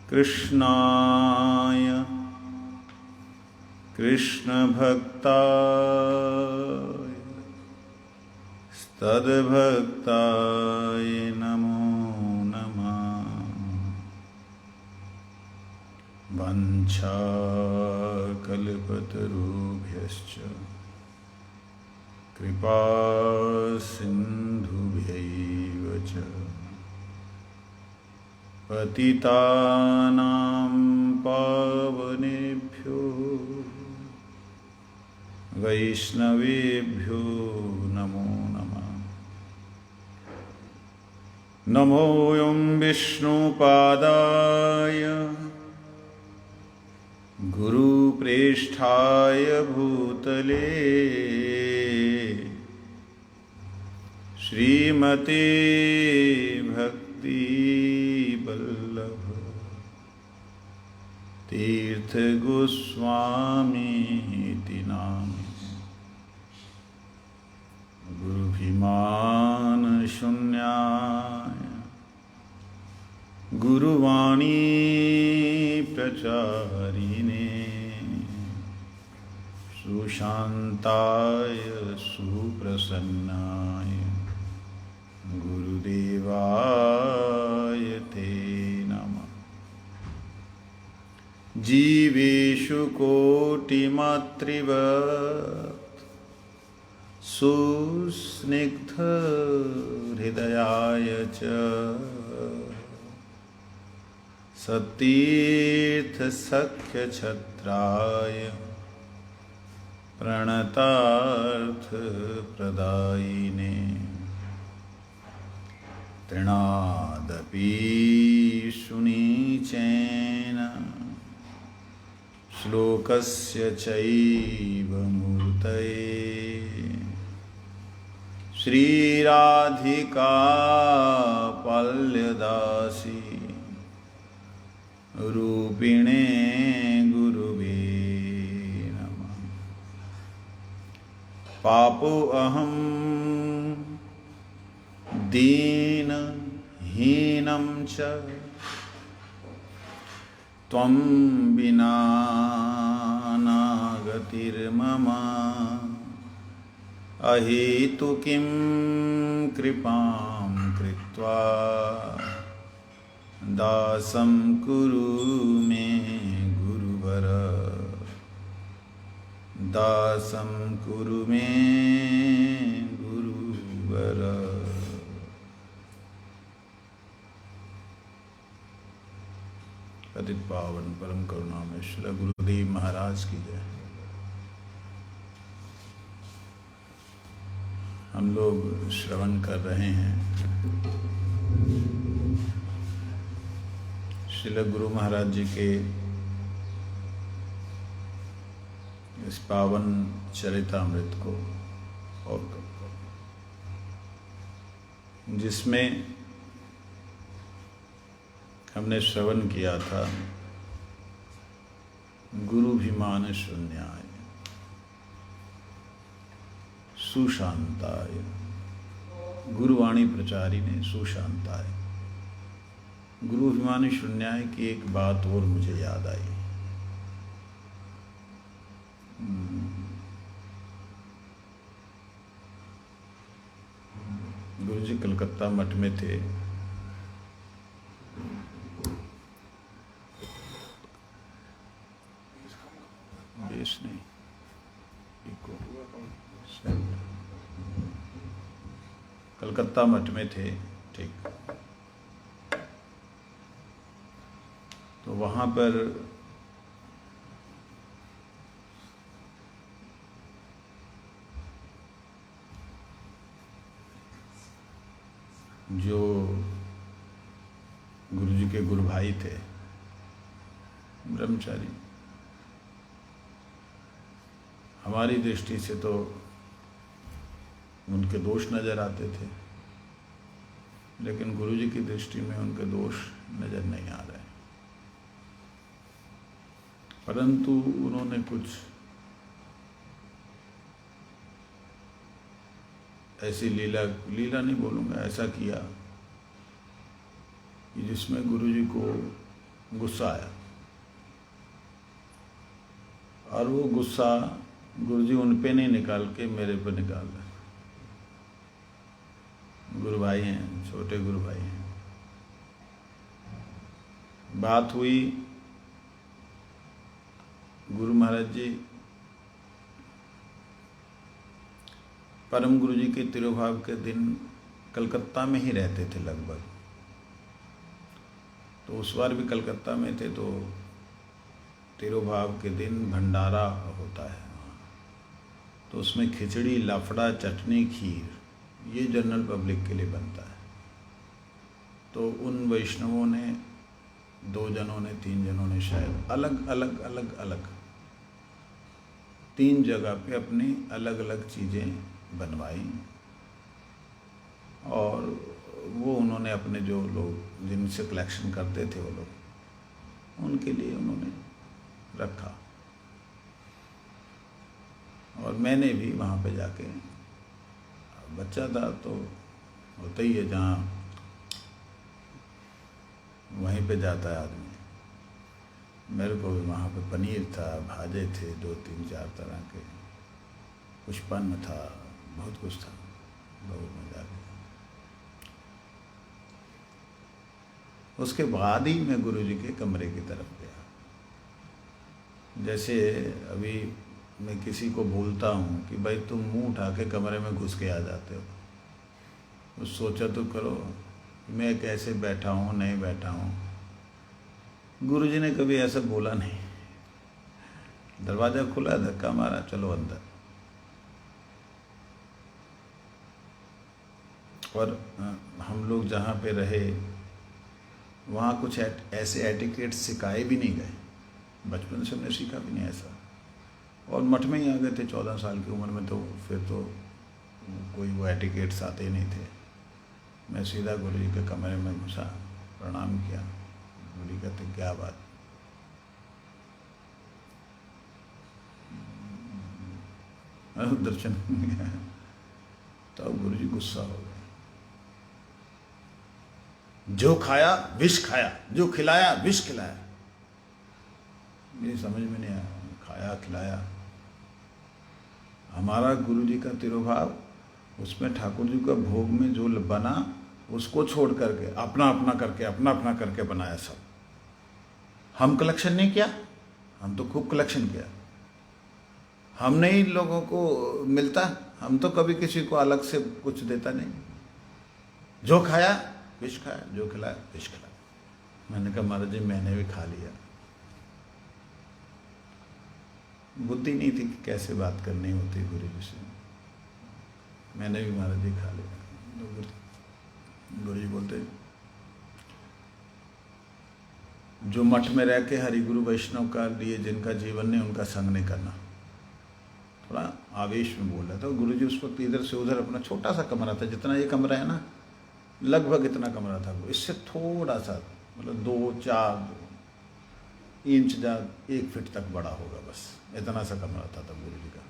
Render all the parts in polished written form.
कृष्णाय कृष्णभक्ताय तद्भक्ताय नमो नमः। वञ्चाकल्पतरुभ्यश्च कृपा सिन्धुभ्यैव च पतितानां पावनेभ्यो वैष्णवेभ्यो नमो नमः। नमोऽयं विष्णुपादाय गुरुप्रेष्ठाय भूतले श्रीमते भक्तिवल्लभ तीर्थगोस्वामीति नामिने। गुरुभिमान शून्याय गुरुवाणी प्रचारिणे सुशान्ताय सुप्रसन्नाय गुरुदेवाय ते नमः। जीवेषु कोटिमातृवत् सुस्निग्धहृदयाय च सतीर्थसख्यछत्राय प्रणतार्थप्रदायिने तृणादपि सुनीचेन श्लोकस्य चैव मूर्तये श्रीराधिका पल्यदासी रूपिणे गुरुवे नमः। पापोऽहं दीनहीनं च त्वं विना नागतिर्मम। अहेतुकीं कृपां कृत्वा दासं कुरु मे गुरुवर। दासं कुरु मे गुरुवर। पतित पावन परम करुणामय श्री गुरुदेव महाराज की जय। हम लोग श्रवण कर रहे हैं श्रील गुरु महाराज जी के इस पावन चरितामृत को, और जिसमें हमने श्रवण किया था गुरुभिमान शून्याय सुशांताय, गुरुवाणी प्रचारिणे सुशांताय। गुरुभिमानी शून्याय की एक बात और मुझे याद आई। गुरु जी कलकत्ता मठ में थे। बेस नहीं, कलकत्ता मठ में थे, ठीक। तो वहाँ पर जो गुरु जी के गुरु भाई थे, ब्रह्मचारी, हमारी दृष्टि से तो उनके दोष नजर आते थे, लेकिन गुरु जी की दृष्टि में उनके दोष नजर नहीं आ रहे। परंतु उन्होंने कुछ ऐसी लीला नहीं बोलूँगा, ऐसा किया जिसमें गुरुजी को गुस्सा आया, और वो गुस्सा गुरुजी उन पे नहीं निकाल के मेरे पे निकाल रहे। गुरु भाई हैं, छोटे गुरु भाई हैं। बात हुई, गुरु महाराज जी परम गुरु जी के तिरुभाव के दिन कलकत्ता में ही रहते थे लगभग। तो उस बार भी कलकत्ता में थे, तो तिरुभाव के दिन भंडारा होता है, तो उसमें खिचड़ी, लाफड़ा, चटनी, खीर ये जनरल पब्लिक के लिए बनता है। तो उन वैष्णवों ने, 2 जनों ने, 3 जनों ने शायद अलग अलग 3 जगह पे अपनी अलग अलग चीज़ें बनवाई, और वो उन्होंने अपने जो लोग जिनसे कलेक्शन करते थे वो लोग, उनके लिए उन्होंने रखा। और मैंने भी वहाँ पे जाके, बच्चा था तो होता ही है, जहाँ वहीं पे जाता है आदमी। मेरे को भी वहाँ पे पनीर था, भाजे थे 2, 3, 4 तरह के, पुष्पन्न था, बहुत कुछ था। बहुत मजा आ गया। उसके बाद ही मैं गुरुजी के कमरे की तरफ गया। जैसे अभी मैं किसी को बोलता हूँ कि भाई तुम मुंह उठा के कमरे में घुस के आ जाते हो, तो सोचा तो करो मैं कैसे बैठा हूँ, नहीं बैठा हूँ। गुरुजी ने कभी ऐसा बोला नहीं। दरवाज़ा खुला, धक्का मारा, चलो अंदर। और हम लोग जहाँ पे रहे वहाँ कुछ ऐसे एटिकेट सिखाए भी नहीं गए, बचपन से हमने सीखा भी नहीं ऐसा। और मठ में ही आ गए थे 14 साल की उम्र में, तो फिर तो कोई वो एटिकेट्स आते ही नहीं थे। मैं सीधा गुरु जी के कमरे में घुसा, प्रणाम किया। गुरु जी कहते क्या बात, दर्शन गया। तब गुरु जी गुस्सा हो गए। जो खाया विष खाया, जो खिलाया विष खिलाया। मेरी समझ में नहीं आया, खाया खिलाया। हमारा गुरु जी का तिरुभाव, उसमें ठाकुर जी का भोग में जो बना उसको छोड़ करके अपना अपना करके बनाया सब। हम कलेक्शन नहीं किया, हम तो खूब कलेक्शन किया। हमने ही लोगों को मिलता, हम तो कभी किसी को अलग से कुछ देता नहीं। जो खाया विष खाया, जो खिलाया विष खिलाया। मैंने कहा महाराज जी मैंने भी खा लिया। बुद्धि नहीं थी कि कैसे बात करनी होती गुरु जी से। मैंने भी महाराज जी खा लिया। तो गुरु जी बोलते जो मठ में रह के हरि गुरु वैष्णव का लिए जिनका जीवन नहीं, उनका संग नहीं करना। थोड़ा आवेश में बोल रहा था गुरु जी उस वक्त। इधर से उधर अपना छोटा सा कमरा था, जितना ये कमरा है ना, लगभग इतना कमरा था। इससे थोड़ा सा मतलब 2-4 इंच या 1 फीट तक बड़ा होगा, बस इतना सा कमरा था तब गुरु जी का।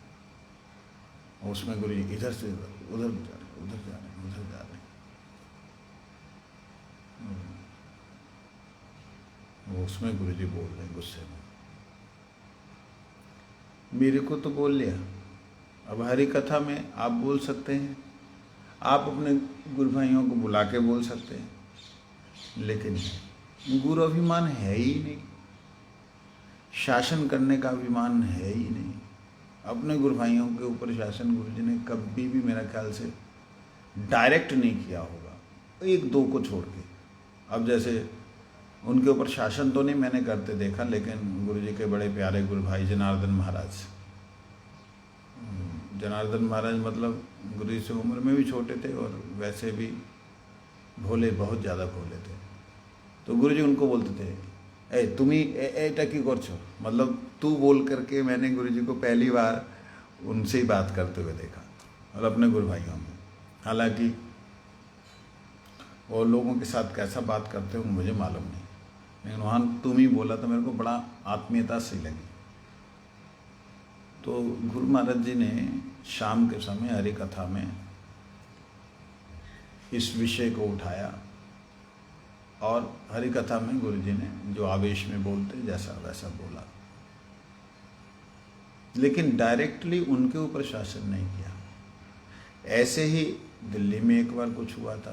और उसमें गुरु जी इधर से उधर जा रहे, उधर जा रहे, उधर जा रहे। वो उसमें गुरु जी बोल रहे हैं गुस्से में। मेरे को तो बोल लिया, अब हरि कथा में आप बोल सकते हैं, आप अपने गुरु भाइयों को बुला के बोल सकते हैं, लेकिन गुरु अभिमान है ही नहीं, शासन करने का अभिमान है ही नहीं। अपने गुरु भाइयों के ऊपर शासन गुरु जी ने कभी भी मेरा ख्याल से डायरेक्ट नहीं किया होगा, 1-2 को छोड़ के। अब जैसे उनके ऊपर शासन तो नहीं मैंने करते देखा, लेकिन गुरु जी के बड़े प्यारे गुरु भाई जनार्दन महाराज, जनार्दन महाराज मतलब गुरु जी से उम्र में भी छोटे थे और वैसे भी भोले, बहुत ज़्यादा भोले थे। तो गुरु जी उनको बोलते थे ए तुम्ही एटा की करछो, मतलब तू बोल करके मैंने गुरु जी को पहली बार उनसे ही बात करते हुए देखा, और अपने गुरु भाइयों में। हालांकि और लोगों के साथ कैसा बात करते हो मुझे मालूम नहीं, लेकिन वहाँ तुम ही बोला तो मेरे को बड़ा आत्मीयता सी लगी। तो गुरु महाराज जी ने शाम के समय हरि कथा में इस विषय को उठाया और हरि कथा में गुरु जी ने जो आवेश में बोलते जैसा वैसा बोला, लेकिन डायरेक्टली उनके ऊपर शासन नहीं किया। ऐसे ही दिल्ली में एक बार कुछ हुआ था,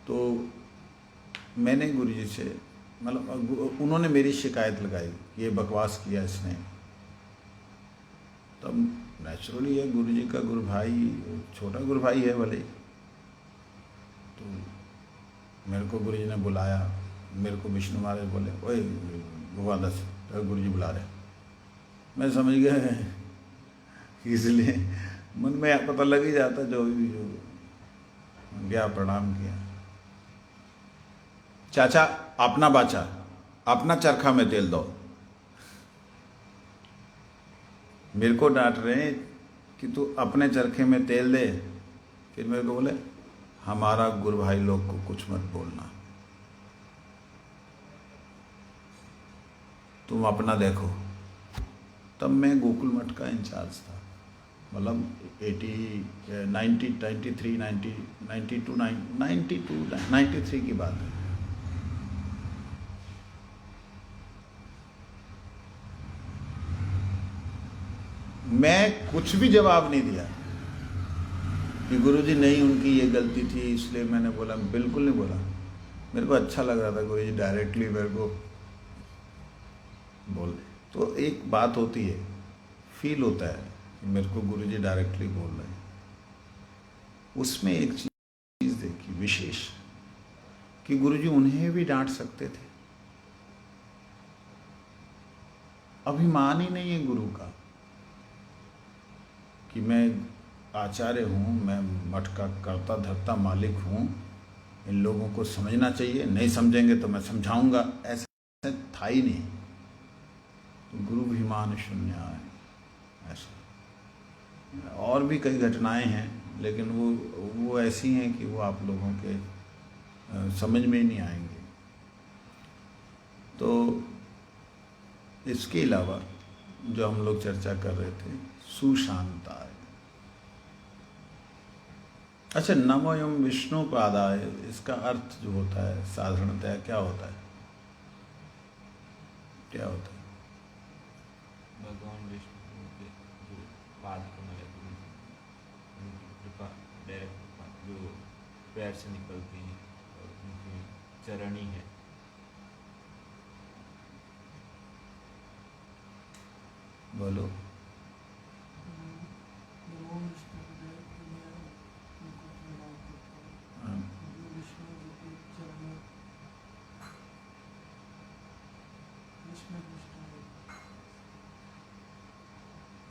तो मैंने गुरु जी से, मतलब उन्होंने मेरी शिकायत लगाई, ये बकवास किया इसने। तब नेचुरली है, गुरु जी का गुरु भाई, छोटा गुरु भाई है भले, तो मेरे को गुरु जी ने बुलाया। मेरे को विष्णु महाराज बोले, ओए भगवान दास, तो गुरु जी बुला रहे। मैं समझ गया, इसलिए मन में पता लग ही जाता, जो भी जो गया प्रणाम किया। चाचा अपना बाचा, अपना चरखा में तेल दो। मेरे को डांट रहे हैं कि तू अपने चरखे में तेल दे, फिर मेरे को बोले हमारा गुरु भाई लोग को कुछ मत बोलना, तुम अपना देखो। तब मैं गोकुल मठ का इंचार्ज था, मतलब 93 की बात है। मैं कुछ भी जवाब नहीं दिया कि गुरुजी नहीं, उनकी ये गलती थी इसलिए मैंने बोला, बिल्कुल नहीं बोला। मेरे को अच्छा लग रहा था गुरुजी डायरेक्टली मेरे को बोल। तो एक बात होती है, फील होता है कि मेरे को गुरुजी डायरेक्टली बोल रहे हैं। उसमें एक चीज़ देखी विशेष, कि गुरुजी उन्हें भी डांट सकते थे। अभिमान ही नहीं है गुरु का कि मैं आचार्य हूँ, मैं मठ का कर्ता धर्ता मालिक हूँ, इन लोगों को समझना चाहिए, नहीं समझेंगे तो मैं समझाऊंगा, ऐसा था ही नहीं। तो गुरु अभिमान शून्य है ऐसा। और भी कई घटनाएं हैं, लेकिन वो ऐसी हैं कि वो आप लोगों के समझ में ही नहीं आएंगे। तो इसके अलावा जो हम लोग चर्चा कर रहे थे, सुशांताय। अच्छा, नमोयम विष्णु पादाय, इसका अर्थ जो होता है साधारणतया क्या होता है? क्या होता है? भगवान विष्णु के जो पाद कमल है, उनकी कृपा, डायरेक्ट कृपा जो पैर से निकलती है और उनकी चरणी है। बोलो।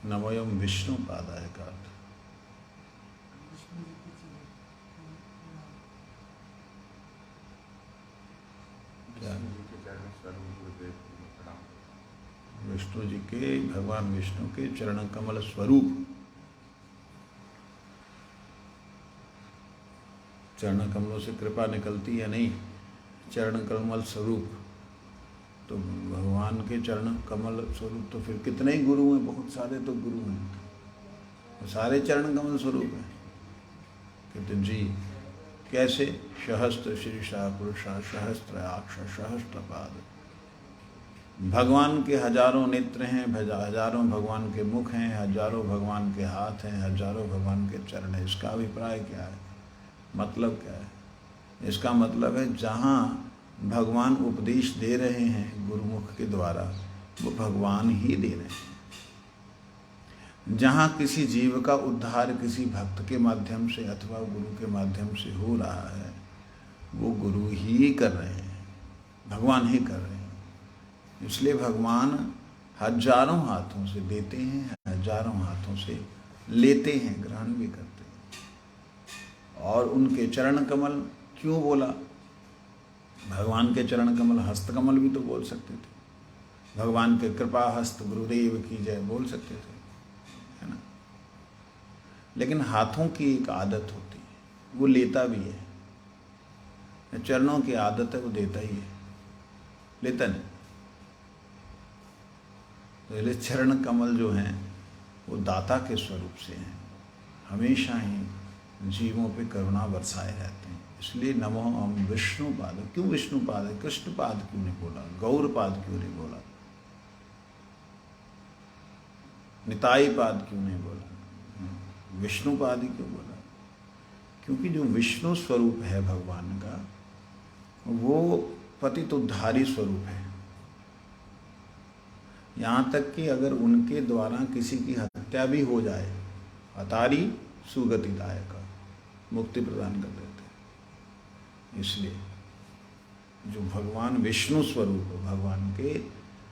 नमोयम विष्णु पादाय का अर्थ क्या? विष्णु जी के, भगवान विष्णु के चरण कमल स्वरूप, चरण कमलों से कृपा निकलती है नहीं, चरण कमल स्वरूप। तो भगवान के चरण कमल स्वरूप, तो फिर कितने ही गुरु हैं, बहुत सारे तो गुरु हैं, तो सारे चरण कमल स्वरूप हैं। कहते जी कैसे? सहस्त्र शीर्षा पुरुषा सहस्त्राक्ष सहस्त्रपाद। भगवान के हजारों नेत्र हैं, हजारों भगवान के मुख हैं, हजारों भगवान के हाथ हैं, हजारों भगवान के चरण हैं। इसका अभिप्राय क्या है? मतलब क्या है? इसका मतलब है जहाँ भगवान उपदेश दे रहे हैं गुरुमुख के द्वारा, वो भगवान ही दे रहे हैं। जहाँ किसी जीव का उद्धार किसी भक्त के माध्यम से अथवा गुरु के माध्यम से हो रहा है, वो गुरु ही कर रहे हैं, भगवान ही कर रहे हैं। इसलिए भगवान हजारों हाथों से देते हैं, हजारों हाथों से लेते हैं, ग्रहण भी करते हैं। और उनके चरण कमल क्यों बोला? भगवान के चरण कमल, हस्त कमल भी तो बोल सकते थे। भगवान के कृपा हस्त गुरुदेव की जय बोल सकते थे, है ना। लेकिन हाथों की एक आदत होती है, वो लेता भी है। चरणों की आदत है, वो देता ही है, लेता नहीं। तो इसलिए चरण कमल जो हैं वो दाता के स्वरूप से हैं, हमेशा ही जीवों पे करुणा बरसाए रहते हैं। इसलिए नमो हम विष्णुपाद। क्यों विष्णुपाद है? कृष्णपाद क्यों नहीं बोला? गौरपाद क्यों नहीं बोला? निताई पाद क्यों नहीं बोला? विष्णुपाद ही क्यों बोला? क्योंकि जो विष्णु स्वरूप है भगवान का, वो पतित उद्धारी स्वरूप है। यहाँ तक कि अगर उनके द्वारा किसी की हत्या भी हो जाए, हतारी सुगतिदायक, मुक्ति प्रदान कर देते हैं। इसलिए जो भगवान विष्णु स्वरूप भगवान के,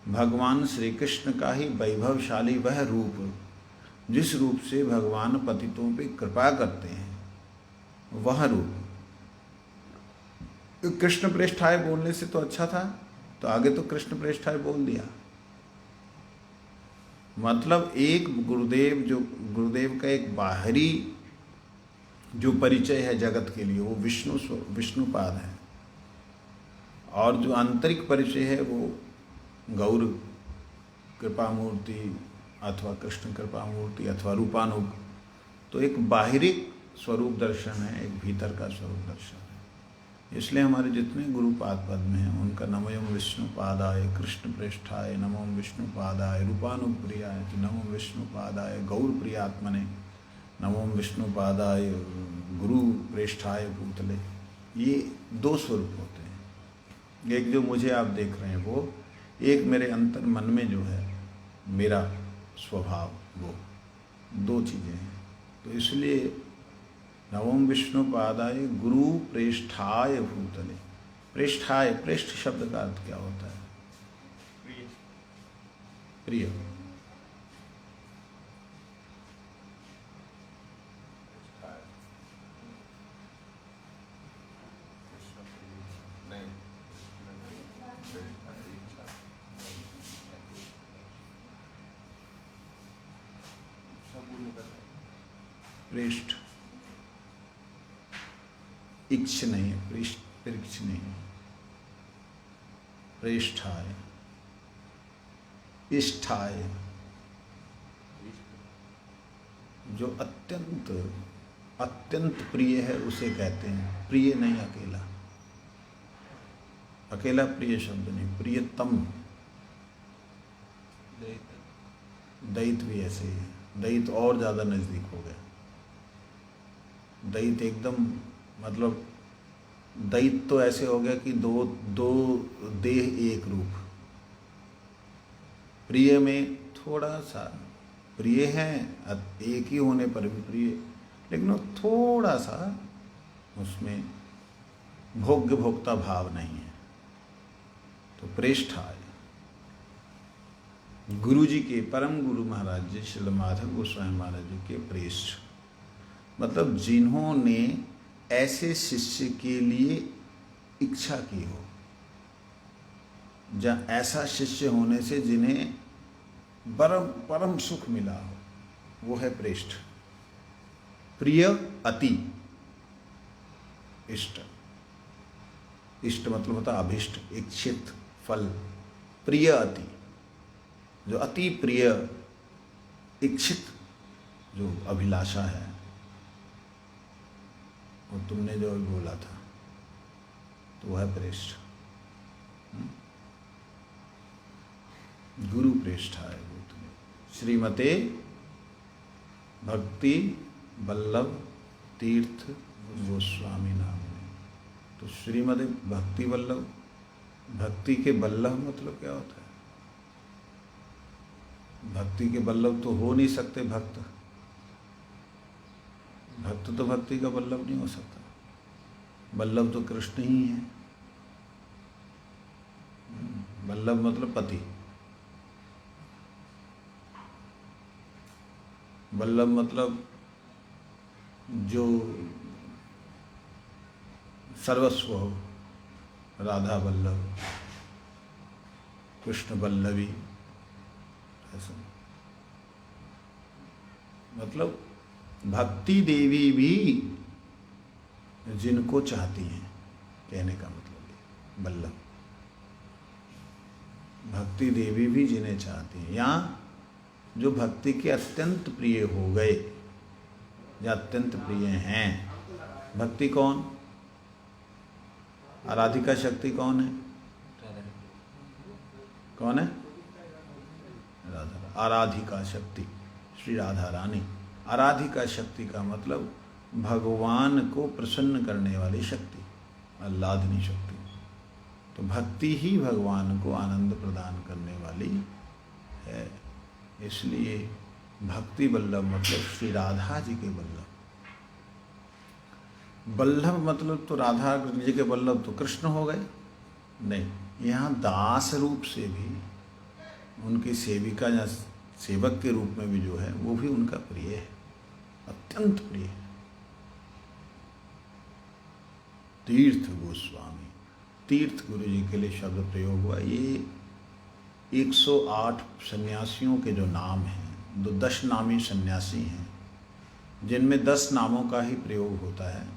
भगवान श्री कृष्ण का ही वैभवशाली वह रूप, जिस रूप से भगवान पतितों पे कृपा करते हैं, वह रूप। कृष्ण प्रेष्ठाय बोलने से तो अच्छा था, तो आगे तो कृष्ण प्रेष्ठाय बोल दिया। मतलब एक गुरुदेव, जो गुरुदेव का एक बाहरी जो परिचय है जगत के लिए, वो विष्णुपाद है, और जो आंतरिक परिचय है वो गौर कृपा मूर्ति अथवा कृष्ण कृपा मूर्ति अथवा रूपानुग। तो एक बाहरी स्वरूप दर्शन है, एक भीतर का स्वरूप दर्शन है। इसलिए हमारे जितने गुरुपाद पद में हैं उनका नमोयम विष्णुपादाय कृष्ण प्रेष्ठाय, नमो विष्णुपादाय रूपानुप्रियाय, नमो विष्णुपादाय गौर प्रियात्मने, नमो विष्णुपादाय गुरु प्रेष्ठाय भूतले। ये दो स्वरूप होते हैं। एक जो मुझे आप देख रहे हैं वो, एक मेरे अंतर मन में जो है मेरा स्वभाव, वो दो चीज़ें हैं। तो इसलिए नवम विष्णुपादाय गुरु प्रेष्ठाय भूतले। प्रेष्ठाय, प्रेष्ठ शब्द का अर्थ क्या होता है? प्रिय। प्रेष्ठ, इच्छ नहीं है, पृच्छ नहीं है, प्रेष्ठाय, इष्ठाय, जो अत्यंत अत्यंत प्रिय है उसे कहते हैं। प्रिय नहीं अकेला, अकेला प्रिय शब्द नहीं, प्रियतम। दैत भी ऐसे ही है, दैत और ज़्यादा नज़दीक हो गया। दैत एकदम, मतलब दैत तो ऐसे हो गया कि दो देह एक रूप। प्रिय में थोड़ा सा प्रिय है, एक ही होने पर भी प्रिय, लेकिन वो थोड़ा सा उसमें भोग्य भोक्ता भाव नहीं है। तो प्रेष्ठाय, गुरु जी के, परम गुरु महाराज जी श्री माधव गोस्वामी महाराज जी के प्रेष्ठ, मतलब जिन्होंने ऐसे शिष्य के लिए इच्छा की हो, जहाँ ऐसा शिष्य होने से जिन्हें परम सुख मिला हो, वो है प्रेष्ठ। प्रिय अति, इष्ट, इष्ट मतलब होता अभिष्ट, इच्छित फल। प्रिय अति, जो अति प्रिय, इच्छित जो अभिलाषा है, और तुमने जो बोला था तो वह प्रेष्ठ। गुरु प्रेष्ठाय भूतले श्रीमते भक्ति वल्लभ तीर्थ गोस्वामी नाम में। तो श्रीमते भक्ति वल्लभ, भक्ति के वल्लभ मतलब क्या होता है? भक्ति के वल्लभ तो हो नहीं सकते भक्त, भक्त तो भक्ति का वल्लभ नहीं हो सकता। वल्लभ तो कृष्ण ही है। वल्लभ मतलब पति, वल्लभ मतलब जो सर्वस्व हो। राधा वल्लभ, कृष्ण वल्लभी, ऐसा मतलब भक्ति देवी भी जिनको चाहती हैं, कहने का मतलब है वल्लभ। भक्ति देवी भी जिन्हें चाहती हैं, या जो भक्ति के अत्यंत प्रिय हो गए, या अत्यंत प्रिय हैं। भक्ति कौन? आराधिका शक्ति कौन है? राधा कौन है? राधा। आराधिका शक्ति श्री राधा रानी। आराधिका शक्ति का मतलब भगवान को प्रसन्न करने वाली शक्ति, आह्लादनी शक्ति। तो भक्ति ही भगवान को आनंद प्रदान करने वाली है। इसलिए भक्ति वल्लभ मतलब श्री राधा जी के वल्लभ। वल्लभ मतलब तो राधा जी के वल्लभ तो कृष्ण हो गए? नहीं, यहाँ दास रूप से भी उनकी सेविका या सेवक के रूप में भी जो है वो भी उनका प्रिय है, अत्यंत प्रिय है। तीर्थ गोस्वामी, तीर्थ गुरु जी के लिए शब्द प्रयोग हुआ। ये 108 सन्यासियों के जो नाम हैं, 10 नामी सन्यासी हैं जिनमें 10 नामों का ही प्रयोग होता है,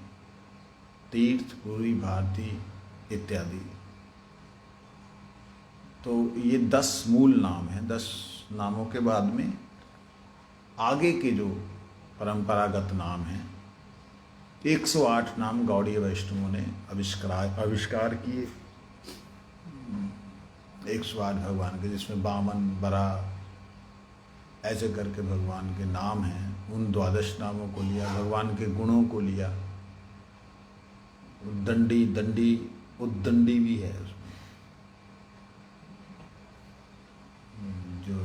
तीर्थ, पुरी, भारती इत्यादि। तो ये 10 मूल नाम हैं। 10 नामों के बाद में आगे के जो परंपरागत नाम हैं, 108 नाम गौड़ीय वैष्णवों ने आविष्कार किए। 108 भगवान के, जिसमें बामन, बरा ऐसे करके भगवान के नाम हैं। उन 12 नामों को लिया, भगवान के गुणों को लिया। उद्दंडी, दंडी, उद्दंडी भी है उसमें, जो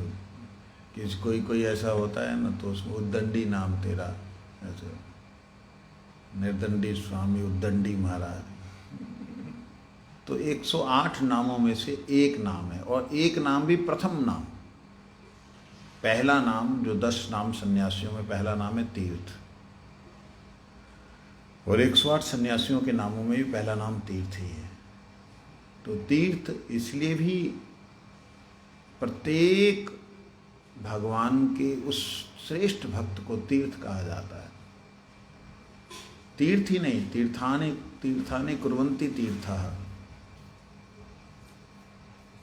कि कोई ऐसा होता है ना तो उसमें उद्दंडी नाम तेरा, ऐसे निर्दंडी स्वामी उद्दंडी महाराज। तो 108 नामों में से एक नाम है, और एक नाम भी प्रथम नाम। पहला नाम जो 10 नाम सन्यासियों में पहला नाम है तीर्थ, और 108 सन्यासियों के नामों में भी पहला नाम तीर्थ ही है। तो तीर्थ इसलिए भी प्रत्येक भगवान के उस श्रेष्ठ भक्त को तीर्थ कहा जाता है। तीर्थ ही नहीं, तीर्थानि तीर्थानि कुर्वन्ति तीर्थः,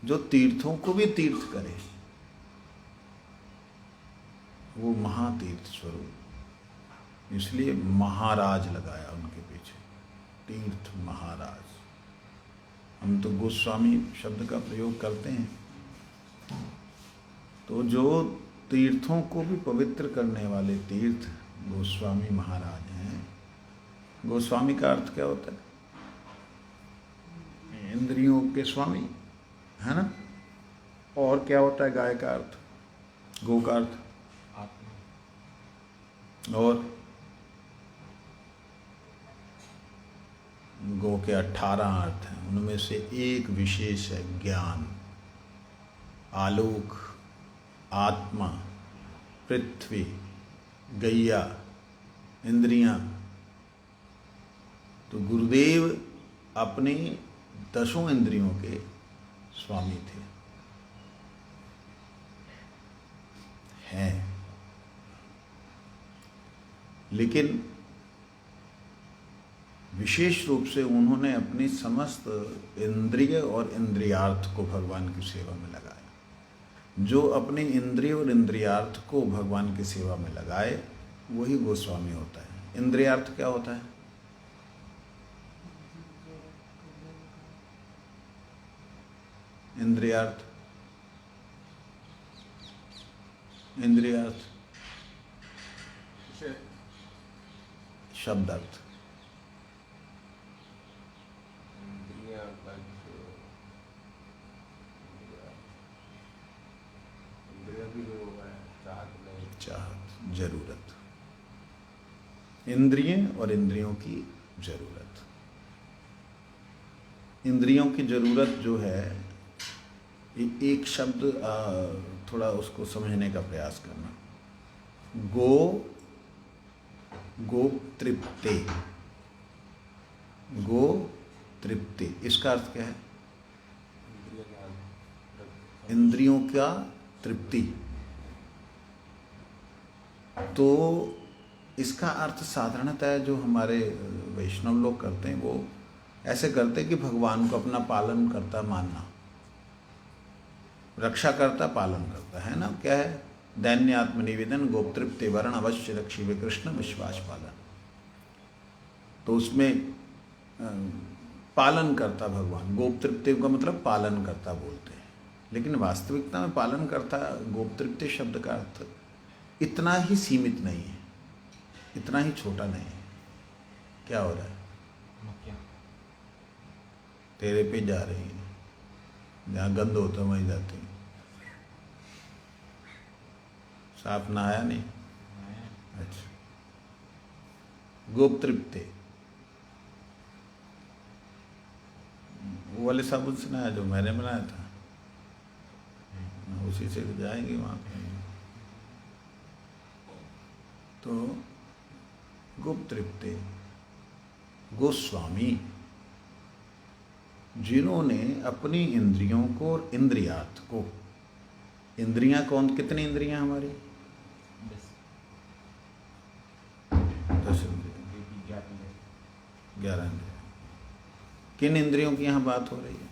जो तीर्थों को भी तीर्थ करे वो महातीर्थ स्वरूप। इसलिए महाराज लगाया उनके पीछे, तीर्थ महाराज। हम तो गोस्वामी शब्द का प्रयोग करते हैं, तो जो तीर्थों को भी पवित्र करने वाले तीर्थ गोस्वामी महाराज हैं। गोस्वामी का अर्थ क्या होता है? इंद्रियों के स्वामी, है ना? और क्या होता है गाय का अर्थ, गो का अर्थ? आत्मा। और गो के 18 अर्थ हैं, उनमें से एक विशेष है ज्ञान, आलोक, आत्मा, पृथ्वी, गैया, इंद्रियां। तो गुरुदेव अपने 10 इंद्रियों के स्वामी थे, हैं। लेकिन विशेष रूप से उन्होंने अपनी समस्त इंद्रिय और इंद्रियार्थ को भगवान की सेवा में लगाया। जो अपने इंद्रिय और इंद्रियार्थ को भगवान की सेवा में लगाए वही गोस्वामी होता है। इंद्रियार्थ क्या होता है? इंद्रियार्थ, इंद्रियार्थ शब्दार्थ। चाहत, जरूरत, इंद्रिय और इंद्रियों की जरूरत। इंद्रियों की जरूरत जो है, एक शब्द थोड़ा उसको समझने का प्रयास करना। गो तृप्ते, गो तृप्ति, इसका अर्थ क्या है? इंद्रियों का तृप्ति। तो इसका अर्थ साधारणतः जो हमारे वैष्णव लोग करते हैं वो ऐसे करते हैं कि भगवान को अपना पालन करता मानना, रक्षा करता पालन करता, है ना? क्या है? दैन्य आत्मनिवेदन, गोपतृप्ति वर्ण अवश्य रक्षी वे कृष्ण विश्वास पालन। तो उसमें पालन करता भगवान, गोप तृप्ति का मतलब पालन करता बोलते हैं, लेकिन वास्तविकता में पालन करता गोप तृप्ति शब्द का अर्थ इतना ही सीमित नहीं है, इतना ही छोटा नहीं है। क्या हो रहा है? मक्खियाँ। तेरे पे जा रही है, जहाँ गंद होता है वहीं जाती है। साफ नहाया नहीं? अच्छा। गोप तृप्ति वो वाले साबुन से नहाया जो मैंने बनाया था, उसी से जाएंगे वहाँ पे। तो गोप तृप्ति गोस्वामी, जिन्होंने अपनी इंद्रियों को और इंद्रियार्थ को, इंद्रियां कौन, कितनी इंद्रियां हमारी? 10 इंद्रियां, 11 इंद्रियां। किन इंद्रियों की यहाँ बात हो रही है?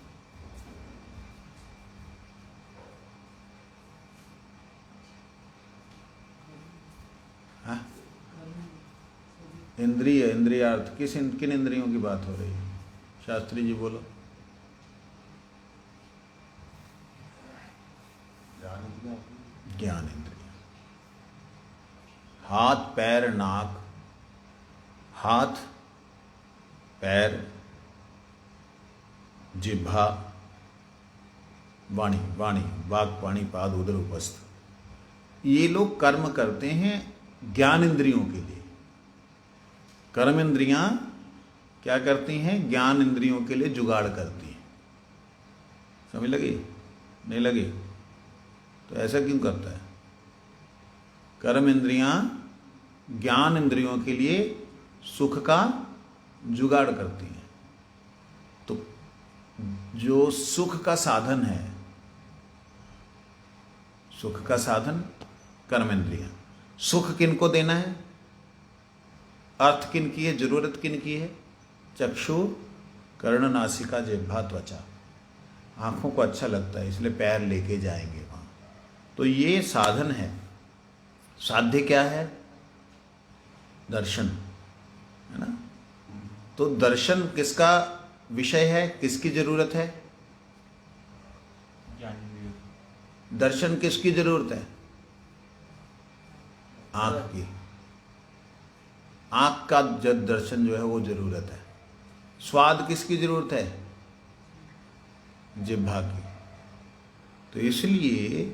हाँ? इंद्रिय, इंद्रियार्थ, किन इंद्रियों की बात हो रही है? शास्त्री जी बोलो। ज्ञान इंद्रिय, हाथ पैर नाक, हाथ पैर जिह्वा वाणी, वाणी वाक पाणी पाद उदर उपस्थ, ये लोग कर्म करते हैं ज्ञान इंद्रियों के लिए। कर्म इंद्रियां क्या करती हैं? ज्ञान इंद्रियों के लिए जुगाड़ करती हैं। समझ लगी? नहीं लगी? तो ऐसा क्यों करता है? कर्म इंद्रियां ज्ञान इंद्रियों के लिए सुख का जुगाड़ करती हैं। तो जो सुख का साधन है, सुख का साधन कर्म इंद्रियां, सुख किनको देना है? अर्थ किन की है? जरूरत किन की है? चक्षु कर्ण नासिका जिह्वा त्वचा, आंखों को अच्छा लगता है इसलिए पैर लेके जाएंगे वहां। तो ये साधन है। साध्य क्या है? दर्शन, है ना? तो दर्शन किसका विषय है? किसकी जरूरत है? दर्शन किसकी जरूरत है? आंख की। आंख का जब दर्शन जो है वो जरूरत है। स्वाद किसकी जरूरत है? जिह्वा की। तो इसलिए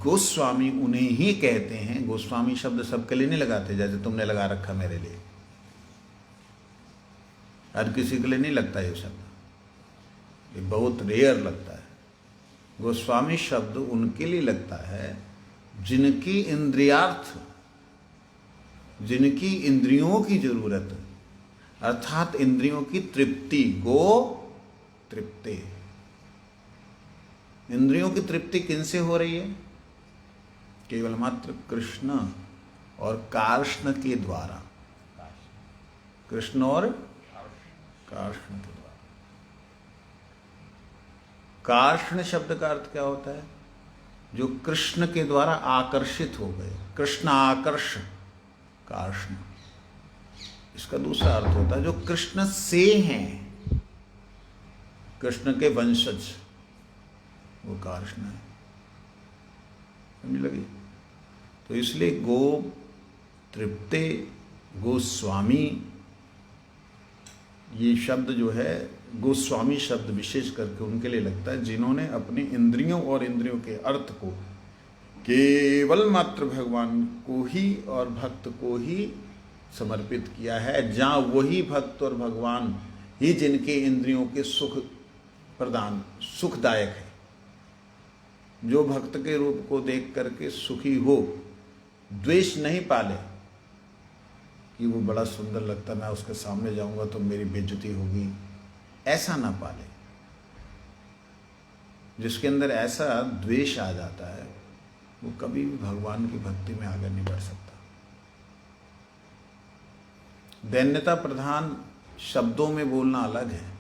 गोस्वामी उन्हें ही कहते हैं। गोस्वामी शब्द सबके लिए नहीं लगाते, जैसे तुमने लगा रखा मेरे लिए, हर किसी के लिए नहीं लगता ये शब्द, ये बहुत रेयर लगता है। गोस्वामी शब्द उनके लिए लगता है जिनकी इंद्रियार्थ, जिनकी इंद्रियों की जरूरत, अर्थात इंद्रियों की तृप्ति, गो तृप्ति। इंद्रियों की तृप्ति किनसे हो रही है? केवल मात्र कृष्ण और कार्ष्ण के द्वारा। कृष्ण और कार्ष्ण के द्वारा। कार्ष्ण शब्द का अर्थ क्या होता है? जो कृष्ण के द्वारा आकर्षित हो गए, कृष्ण आकर्ष, कार्ष्ण। इसका दूसरा अर्थ होता है जो कृष्ण से हैं, कृष्ण के वंशज, वो कार्ष्ण है। समझ लगी? तो इसलिए गो तृप्ते, गोस्वामी, ये शब्द जो है गोस्वामी शब्द विशेष करके उनके लिए लगता है जिन्होंने अपनी इंद्रियों और इंद्रियों के अर्थ को केवल मात्र भगवान को ही और भक्त को ही समर्पित किया है। जहाँ वही भक्त और भगवान ही जिनके इंद्रियों के सुख प्रदान, सुखदायक है। जो भक्त के रूप को देख करके सुखी हो, द्वेष नहीं पाले कि वो बड़ा सुंदर लगता, मैं उसके सामने जाऊंगा तो मेरी बेइज्जती होगी, ऐसा ना पाले। जिसके अंदर ऐसा द्वेष आ जाता है वो कभी भी भगवान की भक्ति में आगे नहीं बढ़ सकता। दैन्यता प्रधान शब्दों में बोलना अलग है,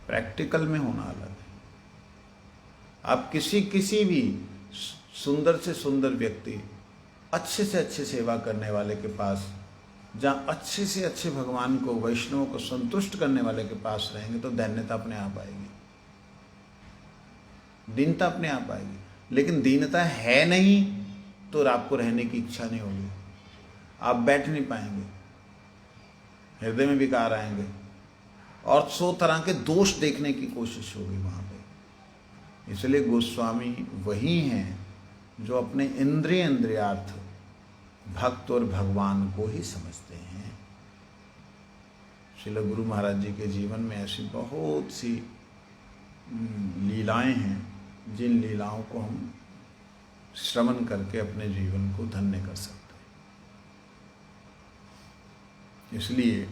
प्रैक्टिकल में होना अलग है। आप किसी भी सुंदर से सुंदर व्यक्ति, अच्छे से अच्छे सेवा करने वाले के पास जहाँ अच्छे से अच्छे भगवान को, वैष्णवों को संतुष्ट करने वाले के पास रहेंगे तो दैन्यता अपने आप आएगी, दीनता अपने आप आएगी। लेकिन दीनता है नहीं तो आपको रहने की इच्छा नहीं होगी, आप बैठ नहीं पाएंगे, हृदय में विकार आएंगे और 100 तरह के दोष देखने की कोशिश होगी वहाँ पे। इसलिए गोस्वामी वही हैं जो अपने इंद्रियार्थ भक्त और भगवान को ही समझते हैं। श्रील गुरु महाराज जी के जीवन में ऐसी बहुत सी लीलाएं हैं जिन लीलाओं को हम श्रवण करके अपने जीवन को धन्य कर सकते हैं। इसलिए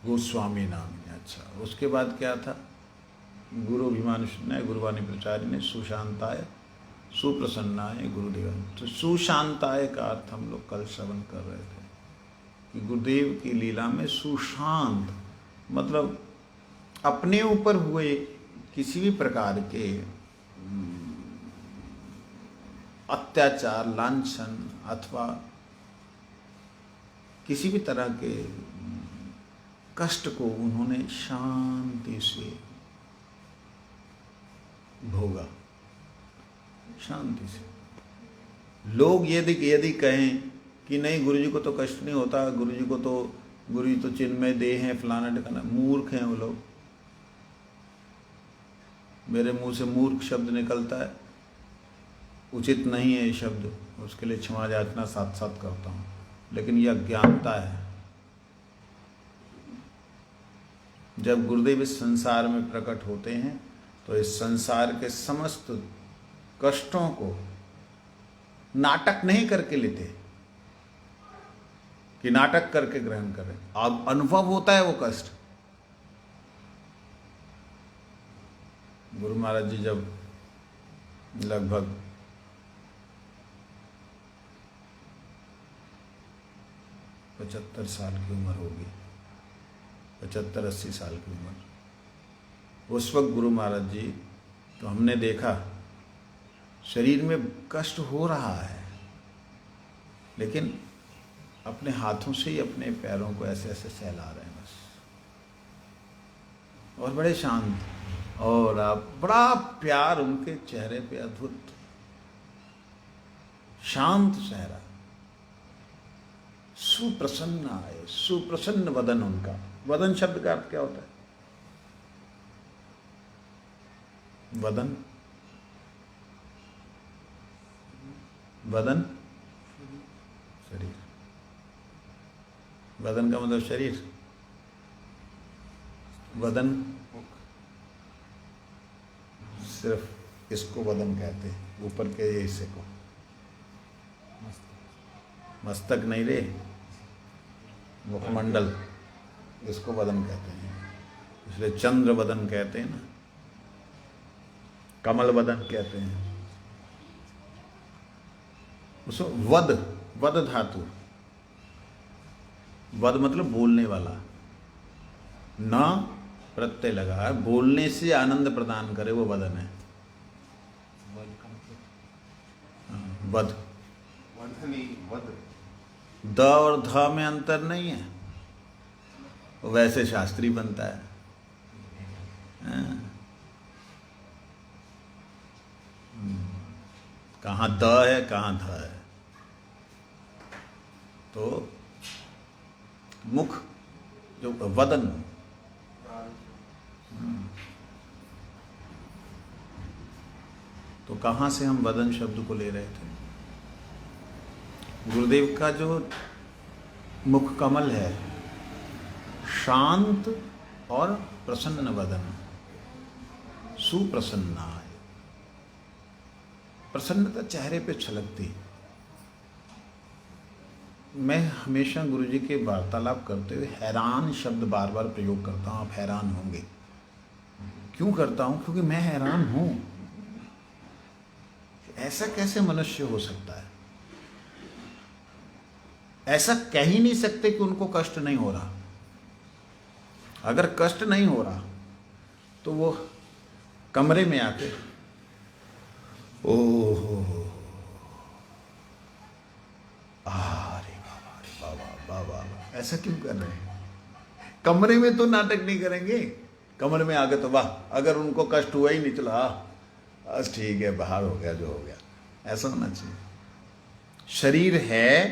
गोस्वामी नाम है। अच्छा, उसके बाद क्या था? गुरु अभिमानुष्य गुरुवाणी प्रचारी ने सुशांताय सुप्रसन्नाय गुरुदेव। तो सुशांताय का अर्थ हम लोग कल श्रवण कर रहे थे कि गुरुदेव की लीला में सुशांत मतलब अपने ऊपर हुए किसी भी प्रकार के अत्याचार, लांछन अथवा किसी भी तरह के कष्ट को उन्होंने शांति से भोगा, शांति से। लोग यदि कहें कि नहीं गुरुजी को तो कष्ट नहीं होता, गुरुजी तो चिन्मय देह हैं, फलाना ढिकाना, मूर्ख हैं वो लोग। मेरे मुंह से मूर्ख शब्द निकलता है, उचित नहीं है ये शब्द, उसके लिए क्षमा याचना साथ साथ करता हूँ, लेकिन यह अज्ञानता है। जब गुरुदेव इस संसार में प्रकट होते हैं तो इस संसार के समस्त कष्टों को नाटक नहीं करके लेते कि नाटक करके ग्रहण करें, अब अनुभव होता है वो कष्ट। गुरु महाराज जी जब लगभग 75 साल की उम्र होगी, 75-80 साल की उम्र, उस वक्त गुरु महाराज जी तो हमने देखा शरीर में कष्ट हो रहा है, लेकिन अपने हाथों से ही अपने पैरों को ऐसे ऐसे सहला रहे हैं बस, और बड़े शांत, और आप बड़ा प्यार उनके चेहरे पे, अद्भुत शांत चेहरा, सुप्रसन्न आए, सुप्रसन्न वदन उनका। वदन शब्द का अर्थ क्या होता है? वदन, वदन शरीर, वदन का मतलब शरीर, वदन सिर्फ इसको वदन कहते हैं, ऊपर के हिस्से को, मस्तक नहीं रे, मुखमंडल, इसको वदन कहते हैं। इसलिए चंद्र वदन कहते हैं ना, कमल वदन कहते हैं उसको। वद, वद धातु, वद मतलब बोलने वाला, न प्रत्यय लगा है, बोलने से आनंद प्रदान करे वो वदन है। वद, वद, द और ध में अंतर नहीं है, वैसे शास्त्री बनता है। कहाँ द है कहाँ ध है, तो मुख जो वदन, तो कहाँ से हम वदन शब्द को ले रहे थे? गुरुदेव का जो मुख कमल है, शांत और प्रसन्न वदन, सुप्रसन्ना है, प्रसन्नता चेहरे पे छलकती। मैं हमेशा गुरुजी के वार्तालाप करते हुए हैरान शब्द बार बार प्रयोग करता हूँ, आप हैरान होंगे। क्यों करता हूँ? क्योंकि मैं हैरान हूँ, ऐसा कैसे मनुष्य हो सकता है? ऐसा कह ही नहीं सकते कि उनको कष्ट नहीं हो रहा। अगर कष्ट नहीं हो रहा तो वो कमरे में आके ओहो, अरे बाबा, ऐसा क्यों कर रहे हैं? कमरे में तो नाटक नहीं करेंगे, कमरे में आगे तो वाह, अगर उनको कष्ट हुआ ही नहीं चला बस ठीक है, बाहर हो गया जो हो गया, ऐसा होना चाहिए। शरीर है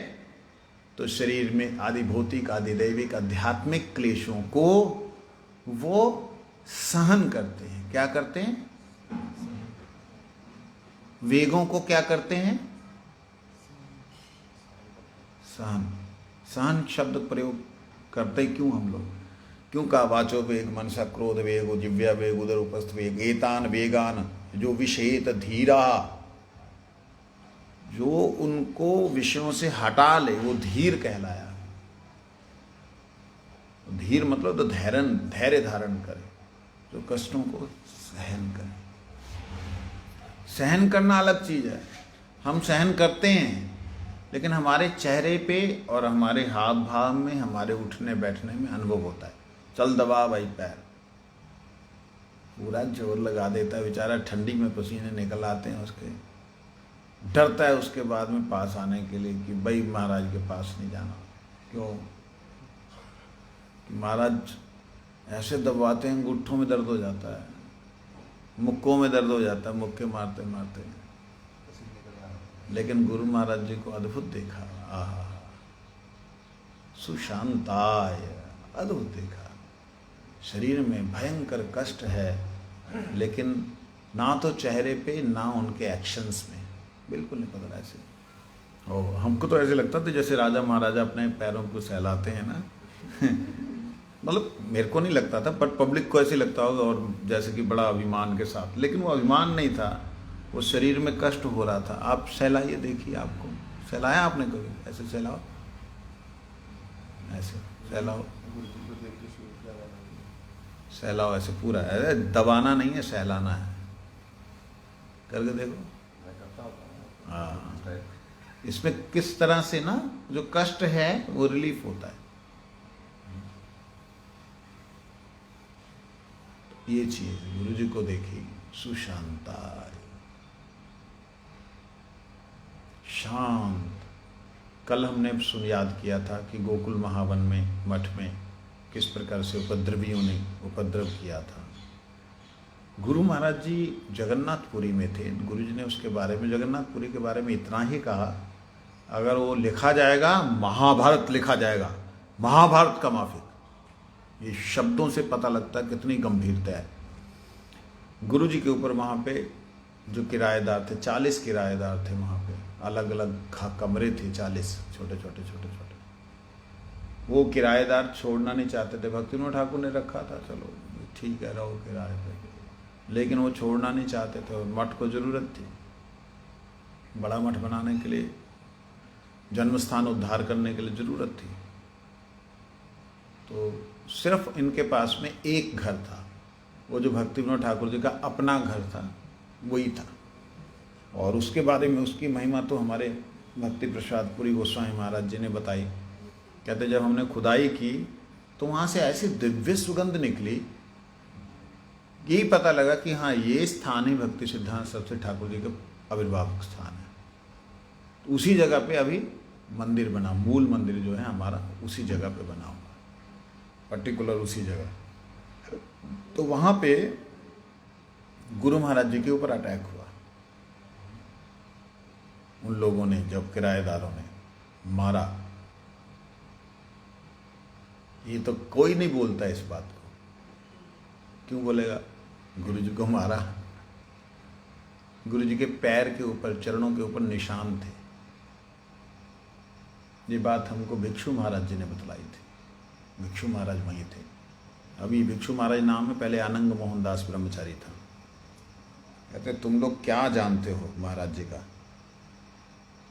तो शरीर में आदि भौतिक आदि दैविक आध्यात्मिक क्लेशों को वो सहन करते हैं। क्या करते हैं? वेगों को क्या करते हैं? सहन। सहन शब्द प्रयोग करते क्यों हम लोग? क्यों कहा वाचो वेग, मनसा क्रोध वेग, जिव्या वेग, उदर उपस्थ वेग, एतान वेगान जो विषेत धीरा, जो उनको विषयों से हटा ले वो धीर कहलाया। धीर मतलब तो धैर्य धारण करे, जो कष्टों को सहन करे। सहन करना अलग चीज है। हम सहन करते हैं लेकिन हमारे चेहरे पे और हमारे हाथ भाव में, हमारे उठने बैठने में अनुभव होता है। चल दबा भाई पैर, पूरा जोर लगा देता है बेचारा, ठंडी में पसीने निकल आते हैं उसके, डरता है उसके बाद में पास आने के लिए कि भाई महाराज के पास नहीं जाना। क्यों? कि महाराज ऐसे दबाते हैं, गुट्ठों में दर्द हो जाता है, मुक्कों में दर्द हो जाता है, मुक्के मारते मारते। लेकिन गुरु महाराज जी को अद्भुत देखा, आहा सुशांताय, अद्भुत देखा। शरीर में भयंकर कष्ट है लेकिन ना तो चेहरे पे ना उनके एक्शंस में, बिल्कुल नहीं पता ऐसे। और हमको तो ऐसे लगता था जैसे राजा महाराजा अपने पैरों को सहलाते हैं ना मतलब मेरे को नहीं लगता था, बट पब्लिक को ऐसे लगता होगा, और जैसे कि बड़ा अभिमान के साथ। लेकिन वो अभिमान नहीं था, वो शरीर में कष्ट हो रहा था। आप सहलाइए, देखिए, आपको सहलाया आपने कभी? ऐसे सहलाओ, ऐसे सहलाओ, सहलाओ ऐसे पूरा, अरे दबाना नहीं है, सहलाना है। करके देखो। हाँ, इसमें किस तरह से ना जो कष्ट है वो रिलीफ होता है। ये चीज गुरु जी को देखी, सुशांताय, शांत। कल हमने याद किया था कि गोकुल महावन में, मठ में किस प्रकार से उपद्रवियों ने उपद्रव किया था। गुरु महाराज जी जगन्नाथपुरी में थे। गुरु जी ने उसके बारे में, जगन्नाथपुरी के बारे में इतना ही कहा, अगर वो लिखा जाएगा, महाभारत लिखा जाएगा, महाभारत का माफिक। ये शब्दों से पता लगता है कितनी गंभीरता है। गुरु जी के ऊपर वहाँ पे जो किराएदार थे, 40 किराएदार थे वहाँ पे, अलग अलग कमरे थे, 40 छोटे छोटे छोटे छोटे। वो किराएदार छोड़ना नहीं चाहते थे। भक्ति विनोद ठाकुर ने रखा था, चलो ठीक है रहो किराए पे, लेकिन वो छोड़ना नहीं चाहते थे। और मठ को ज़रूरत थी, बड़ा मठ बनाने के लिए, जन्म स्थान उद्धार करने के लिए ज़रूरत थी। तो सिर्फ इनके पास में एक घर था, वो जो भक्ति विनोद ठाकुर जी का अपना घर था, वही था। और उसके बारे में, उसकी महिमा तो हमारे भक्ति प्रसाद पुरी गोस्वामी महाराज जी ने बताई। कहते जब हमने खुदाई की तो वहाँ से ऐसी दिव्य सुगंध निकली, यही पता लगा कि हाँ, ये स्थान ही भक्ति सिद्धांत सरस्वती ठाकुर जी का आविर्भाव स्थान है। तो उसी जगह पे अभी मंदिर बना, मूल मंदिर जो है हमारा उसी जगह पे बना हुआ, पर्टिकुलर उसी जगह। तो वहाँ पे गुरु महाराज जी के ऊपर अटैक हुआ। उन लोगों ने, जब किराएदारों ने मारा, ये तो कोई नहीं बोलता इस बात को, क्यों बोलेगा? गुरु जी को मारा। गुरु जी के पैर के ऊपर, चरणों के ऊपर निशान थे। ये बात हमको भिक्षु महाराज जी ने बतलाई थी। भिक्षु महाराज वहीं थे। अभी भिक्षु महाराज नाम है, पहले आनंद मोहन दास ब्रह्मचारी था। कहते तुम लोग क्या जानते हो महाराज जी का?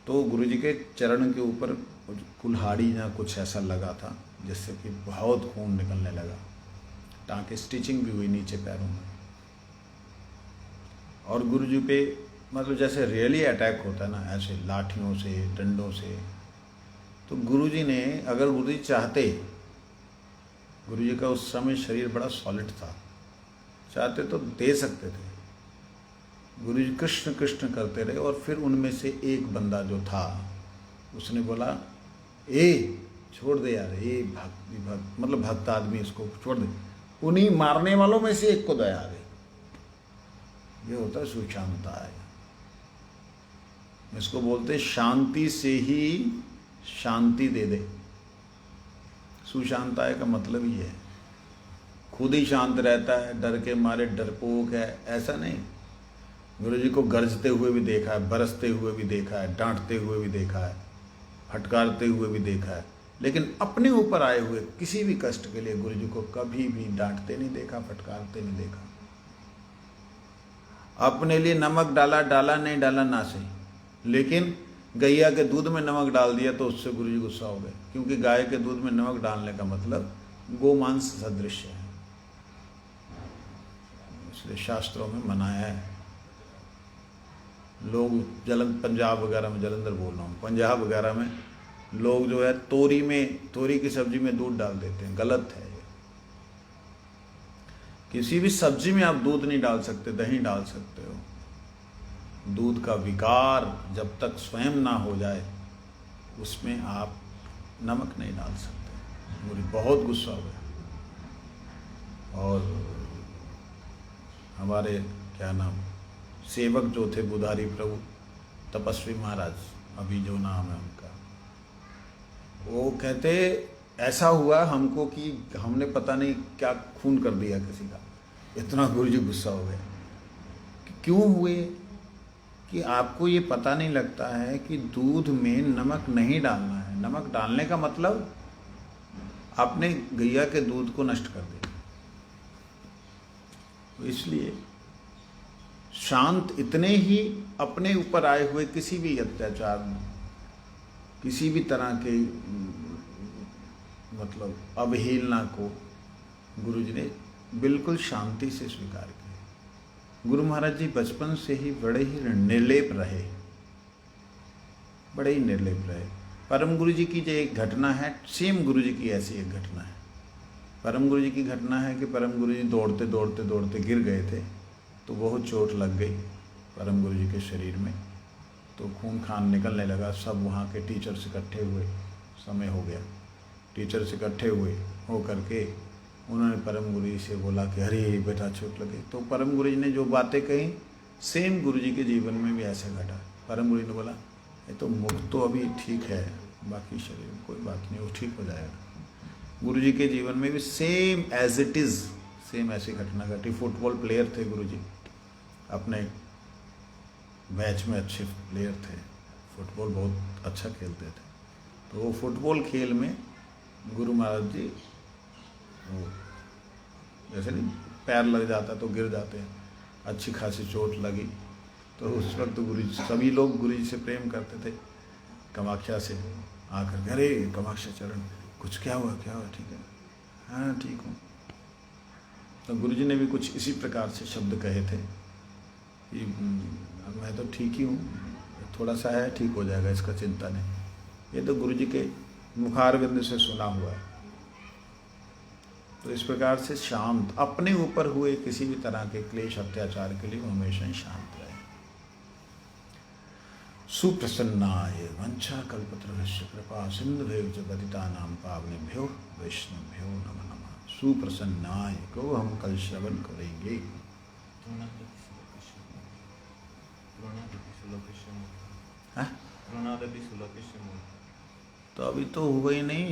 तो गुरु जी के चरण के ऊपर कुल्हाड़ी या कुछ ऐसा लगा था जिससे कि बहुत खून निकलने लगा। टाँके, स्टिचिंग भी हुई नीचे पैरों में। और गुरु जी पे मतलब जैसे रियली अटैक होता है ना, ऐसे लाठियों से, डंडों से। तो गुरु जी ने, अगर गुरु जी चाहते, गुरु जी का उस समय शरीर बड़ा सॉलिड था, चाहते तो दे सकते थे। गुरु जी कृष्ण कृष्ण करते रहे। और फिर उनमें से एक बंदा जो था, उसने बोला, ए छोड़ दे यार, ये भक्त मतलब भक्त आदमी, इसको छोड़ दे। उन्हीं मारने वालों में से एक को दया आ गई। ये होता है सुशांता है। इसको बोलते शांति से ही शांति दे दे। सुशांताय का मतलब ही है खुद ही शांत रहता है, डर के मारे डरपोक है, ऐसा नहीं। गुरु जी को गरजते हुए भी देखा है, बरसते हुए भी देखा है, डांटते हुए भी देखा है, फटकारते हुए भी देखा है, लेकिन अपने ऊपर आए हुए किसी भी कष्ट के लिए गुरु जी को कभी भी डांटते नहीं देखा, फटकारते नहीं देखा। अपने लिए नमक डाला, डाला नहीं डाला ना सही, लेकिन गैया के दूध में नमक डाल दिया तो उससे गुरु जी गुस्सा हो गए, क्योंकि गाय के दूध में नमक डालने का मतलब गोमांस सदृश है, इसलिए शास्त्रों में मनाया है। लोग पंजाब वगैरह में, जलंधर बोल रहा हूँ, पंजाब वगैरह में लोग जो है तोरी की सब्जी में दूध डाल देते हैं, गलत है। किसी भी सब्जी में आप दूध नहीं डाल सकते, दही डाल सकते हो। दूध का विकार जब तक स्वयं ना हो जाए उसमें आप नमक नहीं डाल सकते। मुझे बहुत गुस्सा हो गया। और हमारे क्या नाम सेवक जो थे बुधारी प्रभु तपस्वी महाराज, अभी जो नाम है उनका, वो कहते ऐसा हुआ हमको कि हमने पता नहीं क्या खून कर दिया किसी का। इतना गुरुजी गुस्सा हो गए। क्यों हुए? कि आपको ये पता नहीं लगता है कि दूध में नमक नहीं डालना है। नमक डालने का मतलब आपने गैया के दूध को नष्ट कर दिया। तो इसलिए शांत इतने ही अपने ऊपर आए हुए किसी भी अत्याचार, किसी भी तरह के मतलब अवहेलना को गुरुजी ने बिल्कुल शांति से स्वीकार किया। गुरु महाराज जी बचपन से ही बड़े ही निर्लेप रहे, बड़े ही निर्लेप रहे। परम गुरु जी की जो एक घटना है, सेम गुरु जी की ऐसी एक घटना है। परम गुरु जी की घटना है कि परम गुरु जी दौड़ते दौड़ते दौड़ते गिर गए थे, तो बहुत चोट लग गई परम गुरु जी के शरीर में, तो खून खान निकलने लगा। सब वहाँ के टीचर्स इकट्ठे हुए, समय हो गया, टीचर्स इकट्ठे हुए हो करके उन्होंने परम गुरु जी से बोला कि अरे बेटा चोट लगी। तो परम गुरु जी ने जो बातें कही सेम गुरु जी के जीवन में भी ऐसे घटा। परम गुरु जी ने बोला ये तो मुख तो अभी ठीक है, बाकी शरीर में कोई बात नहीं, वो ठीक हो जाएगा। गुरु जी के जीवन में भी same as it is same ऐसी घटना घटी। फुटबॉल प्लेयर थे गुरु जी, अपने मैच में अच्छे प्लेयर थे, फुटबॉल बहुत अच्छा खेलते थे। तो वो फुटबॉल खेल में गुरु महाराज जी वो जैसे नहीं पैर लग जाता तो गिर जाते हैं, अच्छी खासी चोट लगी। तो उस वक्त गुरु जी, सभी लोग गुरु जी से प्रेम करते थे, कामाख्या से आकर अरे कामाख्या चरण कुछ क्या हुआ, क्या हुआ, ठीक है, हाँ ठीक हूँ। तो गुरु जी ने भी कुछ इसी प्रकार से शब्द कहे थे कि मैं तो ठीक ही हूँ, थोड़ा सा है ठीक हो जाएगा, इसका चिंता नहीं। ये तो गुरु जी के मुखारविंद से सुना हुआ है। तो इस प्रकार से शांत, अपने ऊपर हुए किसी भी तरह के क्लेश अत्याचार के लिए हमेशा ही शांत रहे। सुप्रसन्नाय वंशा कल्पतरुश्च कृपा सिंधुभ्यो च पतितानां पावनेभ्यो वैष्णवेभ्यो नमः नमः। सुप्रसन्नाय को हम कल श्रवण करेंगे। हाँ? तो अभी तो हुआ ही नहीं।